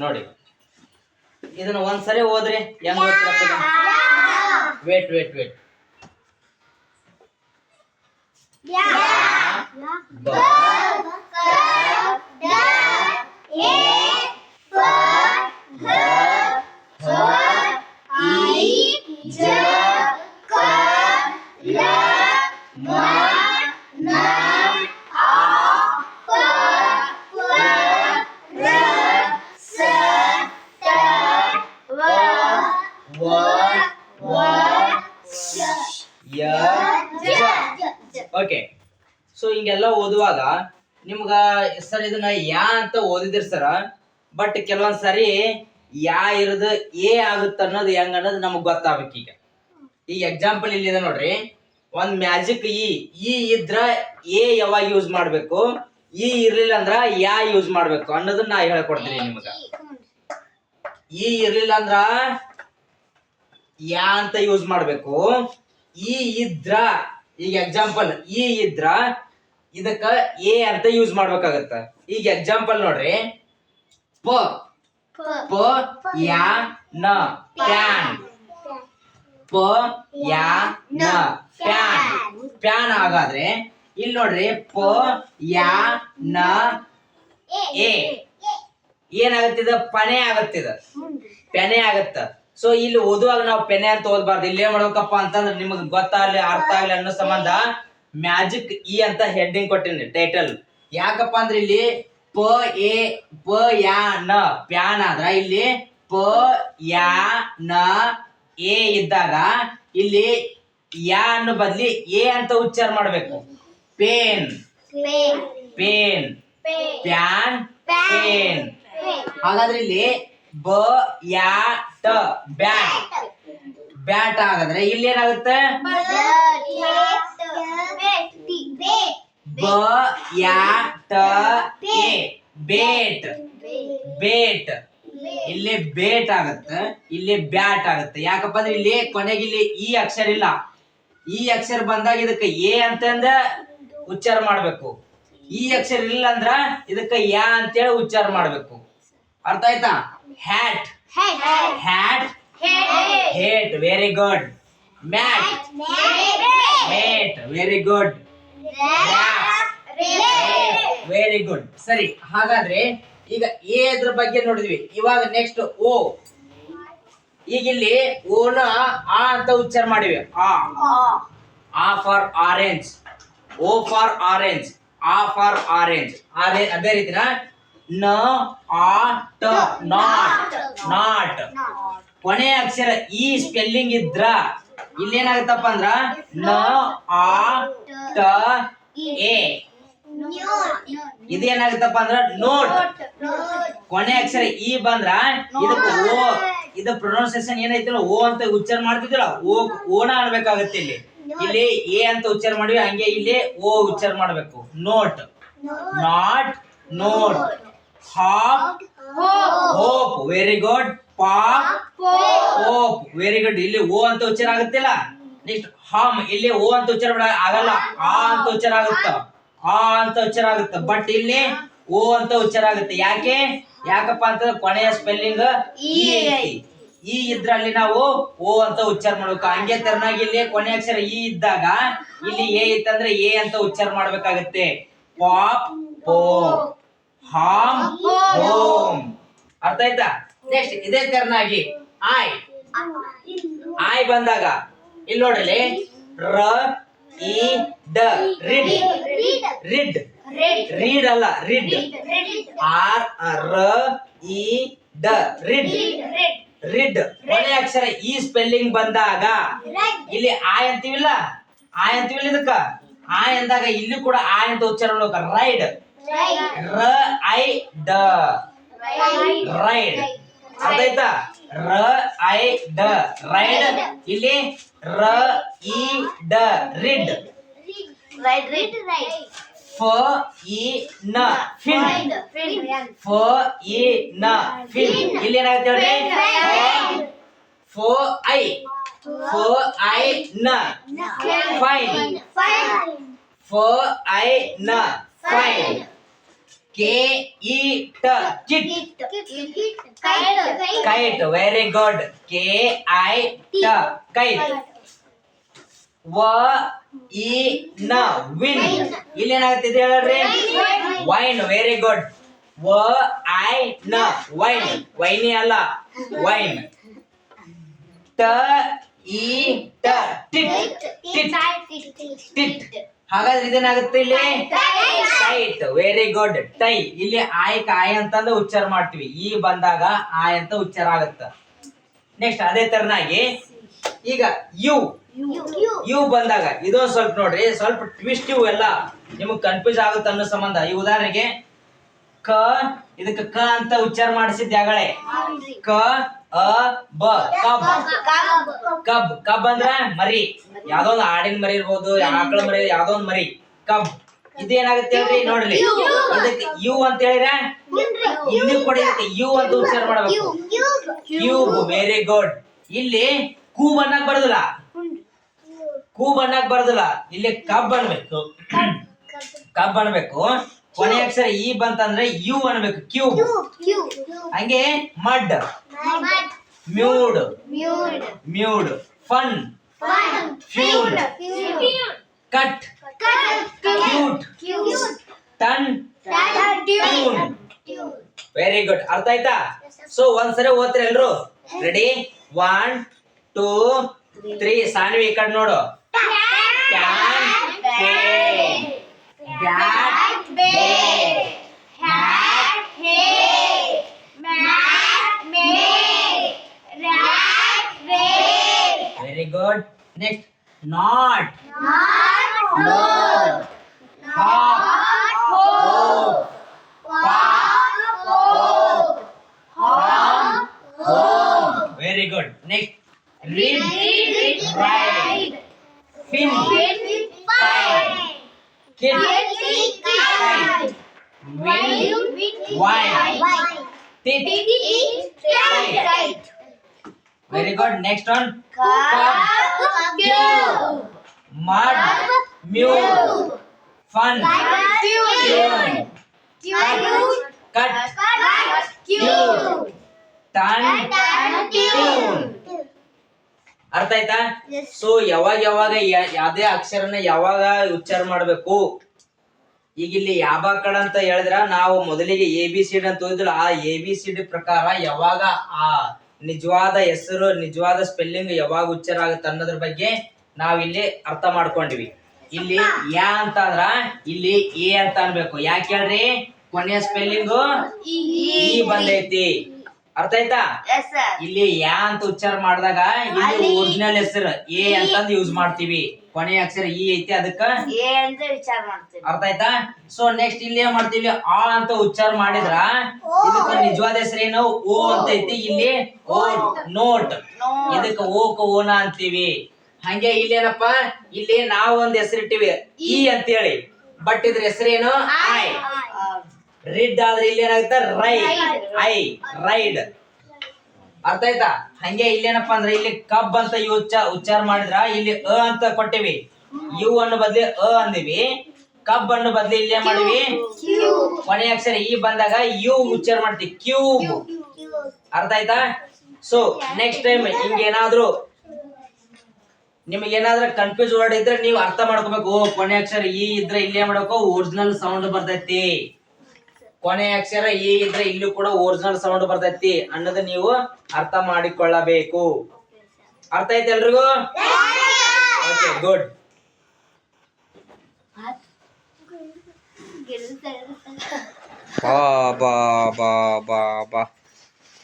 ನೋಡಿ ಇದನ್ನ ಒಂದ್ಸರಿ ಓದ್ರಿ ಹೆಂಗ್ ಓದ್ತಿರಪ್ಪ wait wait wait okay so ಹಿಂಗೆಲ್ಲ ಓದುವಾಗ ನಿಮ್ಗ ಸರ್ ಇದನ್ನ ಯಾ ಅಂತ ಓದಿದಿರಿ ಸರ ಬಟ್ ಕೆಲವೊಂದ್ ಸರಿ ಯಾ ಇರೋದು ಎ ಆಗುತ್ತ ಅನ್ನೋದು ಹೆಂಗ ಅನ್ನೋದು ನಮಗ್ ಗೊತ್ತಾಗ್ಬೇಕು. ಈಗ ಎಕ್ಸಾಂಪಲ್ ಇಲ್ಲಿದೆ ನೋಡ್ರಿ, ಒಂದ್ ಮ್ಯಾಜಿಕ್ ಇ ಇದ್ರ ಎ ಯಾವಾಗ ಯೂಸ್ ಮಾಡ್ಬೇಕು, ಇ ಇರ್ಲಿಲ್ಲ ಅಂದ್ರ ಯಾ ಯೂಸ್ ಮಾಡ್ಬೇಕು ಅನ್ನೋದನ್ನ ನಾ ಹೇಳ್ಕೊಡ್ತೀನಿ ನಿಮ್ಗ. ಇ ಇರ್ಲಿಲ್ಲ ಅಂದ್ರ ಯಾ ಅಂತ ಯೂಸ್ ಮಾಡ್ಬೇಕು. ಇ ಇದ್ರ ಈಗ ಎಕ್ಸಾಂಪಲ್ ಇ ಇದ್ರ ಇದಕ್ಕ ಎ ಅಂತ ಯೂಸ್ ಮಾಡ್ಬೇಕಾಗತ್ತ. ಈಗ ಎಕ್ಸಾಂಪಲ್ ನೋಡ್ರಿ, ಪ ಪ ಯಾ ನ ಪ್ಯಾನ್, ಪ ಯಾ ನ ಪ್ಯಾನ್ ಪ್ಯಾನ್ ಹಾಗಾದ್ರೆ ಇಲ್ಲಿ ನೋಡ್ರಿ ಪ ಯಾ ನ ಎ ಏನಾಗತ್ತಿದ ಪನೆ ಆಗತ್ತಿದ, ಪೆನೆ ಆಗತ್ತ. ಸೊ ಇಲ್ಲಿ ಓದುವಾಗ ನಾವು ಪೆನೆ ಅಂತ ಓದ್ಬಾರ್ದು. ಇಲ್ಲಿ ಏನ್ ಮಾಡ್ಬೇಕಪ್ಪ ಅಂತಂದ್ರೆ ನಿಮಗ್ ಗೊತ್ತಾಗ್ಲಿ ಅರ್ಥ ಆಗ್ಲಿ ಅನ್ನೋ ಸಂಬಂಧ ಮ್ಯಾಜಿಕ್ ಇ ಅಂತ ಹೆಡ್ಡಿಂಗ್ ಕೊಟ್ಟಿನಿ ಟೈಟಲ್. ಯಾಕಪ್ಪ ಅಂದ್ರೆ ಇಲ್ಲಿ ಪ ಯಾ ನ ಪ್ಯಾನ್ ಆದ್ರ ಇಲ್ಲಿ ಪ ಯಾ ನ ಎ ಇದ್ದಾಗ ಇಲ್ಲಿ ಯಾ ಅನ್ನು ಬದ್ಲಿ ಎ ಅಂತ ಉಚ್ಚಾರ ಮಾಡ್ಬೇಕು. Pain pain PAN pain. ಹಾಗಾದ್ರೆ ಇಲ್ಲಿ ಬ ಯಾ ಟ ಬ್ಯಾಟ್ ಬ್ಯಾಟ್ ಹಾಗಾದ್ರೆ ಇಲ್ಲಿ ಏನಾಗುತ್ತೆ ಬ ಯಾ ಟ ಎ ಬೇಟ್ ಬೇಟ್. ಇಲ್ಲಿ ಬೇಟ್ ಆಗತ್ತೆ, ಇಲ್ಲಿ ಬ್ಯಾಟ್ ಆಗತ್ತೆ. ಯಾಕಪ್ಪ ಅಂದ್ರೆ ಇಲ್ಲಿ ಕೊನೆಗೆ ಇಲ್ಲಿ ಈ ಅಕ್ಷರ ಇಲ್ಲ. ಈ ಅಕ್ಷರ ಬಂದಾಗ ಇದಕ್ಕೆ ಎ ಅಂತಂದ ಉಚ್ಚಾರ ಮಾಡ್ಬೇಕು. ಈ ಅಕ್ಷರ ಇಲ್ಲ ಅಂದ್ರ ಇದಕ್ಕೆ ಯಾ ಅಂತೇಳಿ ಉಚ್ಚಾರ ಮಾಡ್ಬೇಕು. ಅರ್ಥ ಆಯ್ತಾ? Hat hat hate very good. Mat mate very good. Very good. ಸರಿ, ಹಾಗಾದ್ರೆ ಈಗ ಎ ಅದ್ರ ಬಗ್ಗೆ ನೋಡಿದ್ವಿ. ಇವಾಗ ನೆಕ್ಸ್ಟ್ ಓ. ಈಗ ಇಲ್ಲಿ ಓನ ಆ ಅಂತ ಉಚ್ಚಾರ ಮಾಡಿವಿ. ಆ for orange, O for orange, ಆ ಫಾರ್ ಆರೆಂಜ್. ಅದೇ ರೀತಿನ ನ ಆ ಟ ನಾಟ್ ನಾಟ್. ಕೊನೆ ಅಕ್ಷರ ಈ ಸ್ಪೆಲ್ಲಿಂಗ್ ಇದ್ರ ಇಲ್ಲಿ ಏನಾಗುತ್ತಪ್ಪ ಅಂದ್ರ ನ ಆ ಟ ಎ. ಇದೇನಾಗುತ್ತಪ್ಪ ಅಂದ್ರ ನೋಟ್. ಕೊನೆ ಅಕ್ಷರ ಈ ಬಂದ್ರ ಇದಕ್ಕೆ ಓ, ಇದು ಪ್ರೊನೌನ್ಸಿಯೇಷನ್ ಏನೈತಿಲ್ಲ ಓ ಅಂತ ಉಚ್ಚಾರ ಮಾಡ್ತಿದ್ದಿಲ್ಲ, ಓನ ಅನ್ಬೇಕಾಗತ್ತೆ. ಇಲ್ಲಿ ಇಲ್ಲಿ ಎ ಅಂತ ಉಚ್ಚಾರ ಮಾಡಿವಿ, ಹಂಗೆ ಇಲ್ಲಿ ಓ ಉಚ್ಚಾರ ಮಾಡ್ಬೇಕು. Note not note. Hop hope very good. Pop hope very good. ಇಲ್ಲಿ ಓ ಅಂತ ಉಚ್ಚಾರ ಆಗುತ್ತಿಲ್ಲ. ನೆಕ್ಸ್ಟ್ ಹಮ್, ಇಲ್ಲಿ ಓ ಅಂತ ಉಚ್ಚಾರ ಆಗಲ್ಲ, ಆ ಅಂತ ಉಚ್ಚಾರ ಆಗುತ್ತ, ಆ ಅಂತ ಉಚ್ಚಾರ ಆಗುತ್ತ. ಬಟ್ ಇಲ್ಲಿ ಓ ಅಂತ ಉಚ್ಚಾರ ಆಗುತ್ತೆ. ಯಾಕಪ್ಪ ಅಂತಂದ್ರೆ ಕೊನೆಯ ಸ್ಪೆಲ್ಲಿಂಗ್ ಈ ಐತಿ. ಈ ಇದ್ರಲ್ಲಿ ನಾವು ಓ ಅಂತ ಉಚ್ಚಾರ ಮಾಡ್ಬೇಕು. ಹಂಗೆ ತರನಾಗಿ ಇಲ್ಲಿ ಕೊನೆ ಅಕ್ಷರ ಈ ಇದ್ದಾಗ ಇಲ್ಲಿ ಎ ಇತ್ತಂದ್ರೆ ಎ ಅಂತ ಉಚ್ಚಾರ ಮಾಡ್ಬೇಕಾಗತ್ತೆ. Pop hope, Ham home. ಅರ್ಥ ಆಯ್ತಾ? ನೆಕ್ಸ್ಟ್ ಇದೇ ತರನಾಗಿ ಐ ಬಂದಾಗ ಇಲ್ಲಿ ನೋಡ್ರಿ ರ ಇ ಡ ರಿಡ್ ರಿಡ್ ರೀಡ್ ಅಲ್ಲ ರಿಡ್. ಆರ್ ರ ಇ ಡ ರಿಡ್ ರಿಡ್. ಕೊನೆ ಅಕ್ಷರ ಈ ಸ್ಪೆಲ್ಲಿಂಗ್ ಬಂದಾಗ ಇಲ್ಲಿ ಆಯ್ ಅಂತೀವಿಲ್ಲ, ಆಯ್ ಅಂತೀವಿಲ್ಲ ಇದಕ್ಕ. ಆಯ್ ಅಂದಾಗ ಇಲ್ಲಿ ಕೂಡ ಆಯ್ ಅಂತ ಉಚ್ಚಾರ ಮಾಡ್ಬೇಕು. ರೈಡ್ ರ ಐ ಡ ರೈಡ್. ಅರ್ಥ ಆಯ್ತಾ? ರ ಐ ಡ ರೈಡ್. ಇಲ್ಲಿ ರ ಇ ಡ ರಿಡ್. ಫ ಇ ನ ಫಿನ್, ಫ ಇ ನ ಫಿನ್. ಇಲ್ಲಿ ಏನಾಗುತ್ತೆ ನೋಡಿ, ಫ I N fine, F I N fine. K I T kit. Kite very good. K I T kite. ವ ಇ ನ ವಿನ್. ಇಲ್ಲಿ ಏನಾಗುತ್ತೆ ಇದು ಹೇಳ್ರಿ? Wine very good. ವ ಐ ನ ವೈನ್. ವೈನಿ ಅಲ್ಲ, ವೈನ್. ಟ ಇ ಟ ಟಿಟ್. Tit tit. ಹಾಗಾದ್ರೆ ಇದೇನಾಗುತ್ತೆ ಇಲ್ಲಿ? Tight very good. ಟೈ. ಇಲ್ಲಿ ಆಯ್ಕ ಆಯ್ ಅಂತಂದು ಉಚ್ಚಾರ ಮಾಡ್ತೀವಿ. ಈ ಬಂದಾಗ ಆಯ್ ಅಂತ ಉಚ್ಚಾರ ಆಗುತ್ತ. ನೆಕ್ಸ್ಟ್ ಅದೇ ತರನಾಗಿ ಈಗ ಯು. ಯು ಬಂದಾಗ ಇದೊಂದು ಸ್ವಲ್ಪ ನೋಡ್ರಿ, ಸ್ವಲ್ಪ ಟ್ವಿಸ್ಟ್ ಇವು ಎಲ್ಲ ನಿಮಗ್ ಕನ್ಫ್ಯೂಸ್ ಆಗುತ್ತೆ ಅನ್ನೋ ಸಂಬಂಧ. ಈ ಉದಾಹರಣೆಗೆ ಕ, ಇದಕ್ಕೆ ಕ ಅಂತ ಉಚ್ಚಾರ ಮಾಡಿಸಿದ್ದೆ ಆಗಳೆ. ಕ ಅ ಬ ಕಬ್. ಕಬ್. ಕಬ್ ಅಂದ್ರ ಮರಿ. ಯಾವ್ದೋ ಒಂದು ಆಡಿನ ಮರಿ ಇರ್ಬೋದು, ಆಕಳ ಮರಿ, ಯಾವ್ದೋ ಒಂದು ಮರಿ. ಕಬ್. ಇದೇನಾಗುತ್ತೆ ಹೇಳ್ರಿ ನೋಡ್ರಿ. ಇದಕ್ಕೆ ಯು ಅಂತ ಹೇಳಿರ ಇಲ್ಲಿ ಕೂಡ ಇದಕ್ಕೆ ಯು ಅಂತ ಉಚ್ಚಾರ ಮಾಡಬೇಕು. Cube very good. ಇಲ್ಲಿ ಕು ಬಣ್ಣಕ್ ಬರೋದಿಲ್ಲ, ಕು ಬಣ್ಣಕ್ ಬರೋದಿಲ್ಲ. ಇಲ್ಲಿ ಕಬ್ ಅನ್ಬೇಕು, ಕಬ್ ಅನ್ಬೇಕು. ಕೊನೆ ಅಕ್ಷರ ಇ ಬಂತಂದ್ರೆ ಯು ಅನ್ಬೇಕು. ಕ್ಯೂಬ್. ಹಂಗೆ mud, mude, mude. Fun, feud. Cut, cute. Tun, tune. Very good. ಅರ್ಥ ಆಯ್ತಾ? ಸೊ ಒಂದ್ಸರಿ ಓದ್ರಿ ಎಲ್ರು. ರೆಡಿ? 1 2 3. ಸಾನ್ವಿ ಈ ಕಡೆ ನೋಡು. ಕ್ಯಾನ್ ಪೇ, ಬ್ಯಾಟ್ ಬೇ, ಹ್ಯಾಟ್ ಹೇ, ಮ್ಯಾಟ್ ಮೇ, ರ್ಯಾಟ್ ರೇ. Very good. Next not, door, hot hope, pot hope, Ham home. Very good. Next read, ride, fin, fight, kid, kite, win, wine, tit, tight. Very good. Next one. Cub, cube, mud, mule, fun, tune, cut, cube, turn, tune. ಅರ್ಥ ಆಯ್ತಾ? So ಯಾವಾಗ ಯಾವಾಗ ಯಾವ್ದೇ ಅಕ್ಷರನ ಯಾವಾಗ ಉಚ್ಚಾರ ಮಾಡ್ಬೇಕು. ಈಗ ಇಲ್ಲಿ ಯಾಬಾಕಡ ಅಂತ ಹೇಳಿದ್ರ ನಾವು ಮೊದಲಿಗೆ ಎ ಬಿ ಸಿ ಡಿ ಅಂತ ಓದಿದ್ರು. ಆ ಎ ಬಿ ಸಿ ಡಿ ಪ್ರಕಾರ ಯಾವಾಗ ಆ ನಿಜವಾದ ಹೆಸರು, ನಿಜವಾದ ಸ್ಪೆಲ್ಲಿಂಗ್ ಯಾವಾಗ ಉಚ್ಚಾರ ಆಗುತ್ತೆ ಅನ್ನೋದ್ರ ಬಗ್ಗೆ ನಾವಿಲ್ಲಿ ಅರ್ಥ ಮಾಡ್ಕೊಂಡಿವಿ. ಇಲ್ಲಿ ಯಾ ಅಂತ ಅಂದ್ರ ಇಲ್ಲಿ ಎ ಅಂತ ಅನ್ಬೇಕು. ಯಾಕೆ ಹೇಳ್ರಿ? ಕೊನೆಯ ಸ್ಪೆಲ್ಲಿಂಗು ಈ ಬಂದೈತಿ. ಅರ್ಥ ಆಯ್ತಾ? ಇಲ್ಲಿ ಯಾ ಅಂತ ಉಚ್ಚಾರ ಮಾಡಿದಾಗ ಇಲ್ಲಿ ಒರಿಜಿನಲ್ ಹೆಸರು ಎ ಅಂತಂದು ಯೂಸ್ ಮಾಡ್ತೀವಿ. ಕೊನೆಯ ಅಕ್ಷರ ಇ ಐತಿ, ಅದಕ್ಕ ಎ ಅಂತ ವಿಚಾರ ಮಾಡ್ತೀವಿ. ಅರ್ಥ ಆಯ್ತಾ? ಸೊ ನೆಕ್ಸ್ಟ್ ಇಲ್ಲಿ ಏನ್ ಮಾಡ್ತೀವಿ? ಆ ಅಂತ ಉಚ್ಚಾರ ಮಾಡಿದ್ರ ಇದಕ್ಕ ನಿಜವಾದ ಹೆಸರು ಏನು? ಓ ಅಂತ ಐತಿ. ಇಲ್ಲಿ ಓ ನೋಟ್. ಇದಕ್ಕ ಓಕ ಓನ ಅಂತೀವಿ. ಹಂಗೆ ಇಲ್ಲಿ ಏನಪ್ಪಾ, ಇಲ್ಲಿ ನಾವು ಒಂದ್ ಹೆಸರಿಟ್ಟಿವಿ ಇ ಅಂತೇಳಿ, ಬಟ್ ಇದ್ರ ಹೆಸರೇನು? ಐ. ರಿಡ್ ಆದ್ರೆ ಇಲ್ಲಿ ಏನಾಗುತ್ತೆ? I ride. ಅರ್ಥ ಆಯ್ತಾ? ಹಂಗೆ ಇಲ್ಲೇನಪ್ಪ ಅಂದ್ರೆ ಇಲ್ಲಿ ಕಬ್ ಅಂತ ಉಚ್ಚಾರ ಮಾಡಿದ್ರ ಇಲ್ಲಿ ಅ ಅಂತ ಕೊಟ್ಟಿವಿ. ಯು ಅನ್ನು ಬದ್ಲಿ ಅ ಅಂದಿವಿ. ಕಬ್ ಅನ್ನು ಬದ್ಲಿ ಇಲ್ಲಿ ಏನ್ ಮಾಡಿವಿ? ಕೊನೆಯ ಅಕ್ಷರ ಇ ಬಂದಾಗ ಯು ಉಚ್ಚಾರ ಮಾಡ್ತೀವಿ. ಕ್ಯೂಬ್. ಅರ್ಥ ಆಯ್ತಾ? ಸೊ ನೆಕ್ಸ್ಟ್ ಟೈಮ್ ಹಿಂಗೇನಾದ್ರು ನಿಮಗೇನಾದ್ರೂ ಕನ್ಫ್ಯೂಸ್ ವರ್ಡ್ ಇದ್ರೆ ನೀವು ಅರ್ಥ ಮಾಡ್ಕೋಬೇಕು. ಕೊನೆ ಅಕ್ಷರ ಇ ಇದ್ರೆ ಇಲ್ಲಿ ಏನ್ ಮಾಡ್ಬೇಕು? ಒರಿಜಿನಲ್ ಸೌಂಡ್ ಬರ್ತೈತಿ. ಕೊನೆ ಅಕ್ಷರ ಇ ಇದ್ರೆ ಇಲ್ಲೂ ಕೂಡ ಒರಿಜಿನಲ್ ಸೌಂಡ್ ಬರ್ತೈತಿ ಅನ್ನೋದು ನೀವು ಅರ್ಥ ಮಾಡಿಕೊಳ್ಳಬೇಕು. ಅರ್ಥ ಐತೆ ಎಲ್ರಿಗೂ? Okay good. ಬಾ ಬಾ ಬಾ ಬಾ ಬಾ